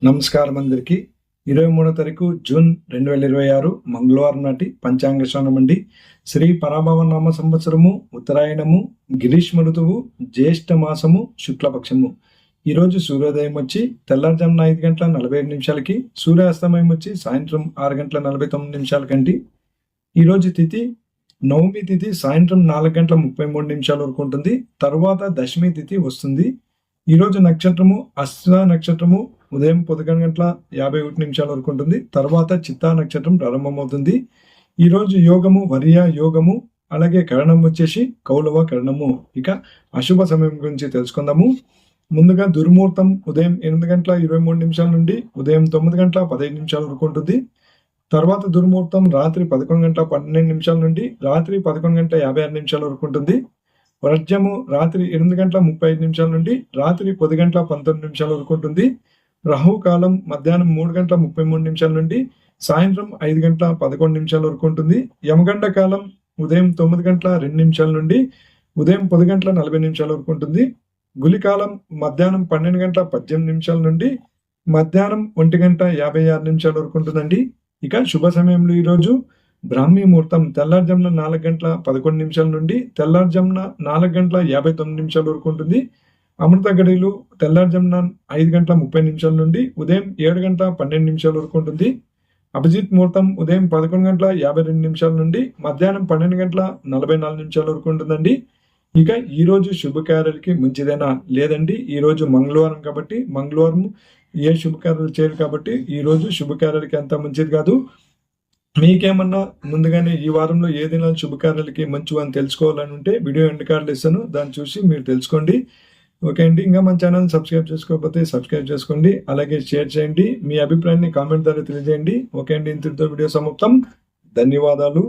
నమస్కారం అందరికి 23వ తారీఖు జూన్ 2026 మంగళవారం నాటి పంచాంగ శ్రవణం అండి. శ్రీ పరాభవ నామ సంవత్సరము ఉత్తరాయణము గ్రీష్మ ఋతువు జ్యేష్ఠ మాసము శుక్లపక్షము. ఈరోజు సూర్యోదయం వచ్చి తెల్లారుజామున 5 గంటల 45 నిమిషాలకి, సూర్యాస్తమయం వచ్చి సాయంత్రం 6 గంటల 49 నిమిషాలకండి. ఈరోజు తిథి నవమి తిథి సాయంత్రం 4 గంటల 33 నిమిషాల వరకు ఉంటుంది. తరువాత దశమి తిథి వస్తుంది. ఈరోజు నక్షత్రము అశ్వ నక్షత్రము ఉదయం 11 గంటల 51 నిమిషాల వరకు ఉంటుంది. తర్వాత చిత్తా నక్షత్రం ప్రారంభమవుతుంది. ఈరోజు యోగము వర్య యోగము, అలాగే కరణం వచ్చేసి కౌలవ కరణము. ఇక అశుభ సమయం గురించి తెలుసుకుందాము. ముందుగా దుర్ముహూర్తం ఉదయం 8 గంటల 23 నిమిషాల నుండి ఉదయం 9 గంటల 15 నిమిషాల వరకు ఉంటుంది. తర్వాత దుర్ముహూర్తం రాత్రి 11 గంటల 12 నిమిషాల నుండి రాత్రి 11 గంటల 56 నిమిషాల వరకు ఉంటుంది. వర్జము రాత్రి 8 గంటల 35 నిమిషాల నుండి రాత్రి 10 గంటల 19 నిమిషాల వరకు ఉంటుంది. రాహుకాలం మధ్యాహ్నం 3 గంటల 33 నిమిషాల నుండి సాయంత్రం 5 గంటల 11 నిమిషాల వరకు ఉంటుంది. యమగండ కాలం ఉదయం 9 గంటల 2 నిమిషాల నుండి ఉదయం 10 గంటల 40 నిమిషాల వరకు ఉంటుంది. గులికాలం మధ్యాహ్నం 12 గంటల 18 నిమిషాల నుండి మధ్యాహ్నం 1 గంట 56 నిమిషాల వరకు ఉంటుందండి. ఇక శుభ సమయంలో ఈరోజు బ్రాహ్మీ ముహూర్తం తెల్లారుజామున 4 గంటల 11 నిమిషాల నుండి తెల్లారుజామున 4 గంటల 59 నిమిషాల వరకు ఉంటుంది. అమృత గడియలు తెల్లారుజామున 5 గంటల 30 నిమిషాల నుండి ఉదయం 7 గంటల 12 నిమిషాల వరకు ఉంటుంది. అభిజిత్ ముహూర్తం ఉదయం 11 గంటల 52 నిమిషాల నుండి మధ్యాహ్నం 12 గంటల 44 నిమిషాల వరకు ఉంటుందండి. ఇక ఈ రోజు శుభకార్యాలకి మంచిదేనా లేదండి. ఈ రోజు మంగళవారం కాబట్టి మంగళవారం ఏ శుభకార్యాలు చేయరు కాబట్టి ఈ రోజు శుభకార్యాలకి అంత మంచిది కాదు. మీకేమన్నా ముందుగానే ఈ వారంలో ఏ దినాలు శుభకార్యాలకి మంచివి అని తెలుసుకోవాలని ఉంటే వీడియో ఎండ్ కార్డులు ఇస్తాను, దాన్ని చూసి మీరు తెలుసుకోండి. ఓకే అండి. ఇంకా మన ఛానల్ సబ్స్క్రైబ్ చేసుకోకపోతే సబ్స్క్రైబ్ చేసుకోండి, అలాగే షేర్ చేయండి, మీ అభిప్రాయాన్ని కామెంట్ ద్వారా తెలియజేయండి. ఓకే అండి, ఇంతటితో వీడియో సమాప్తం. ధన్యవాదాలు.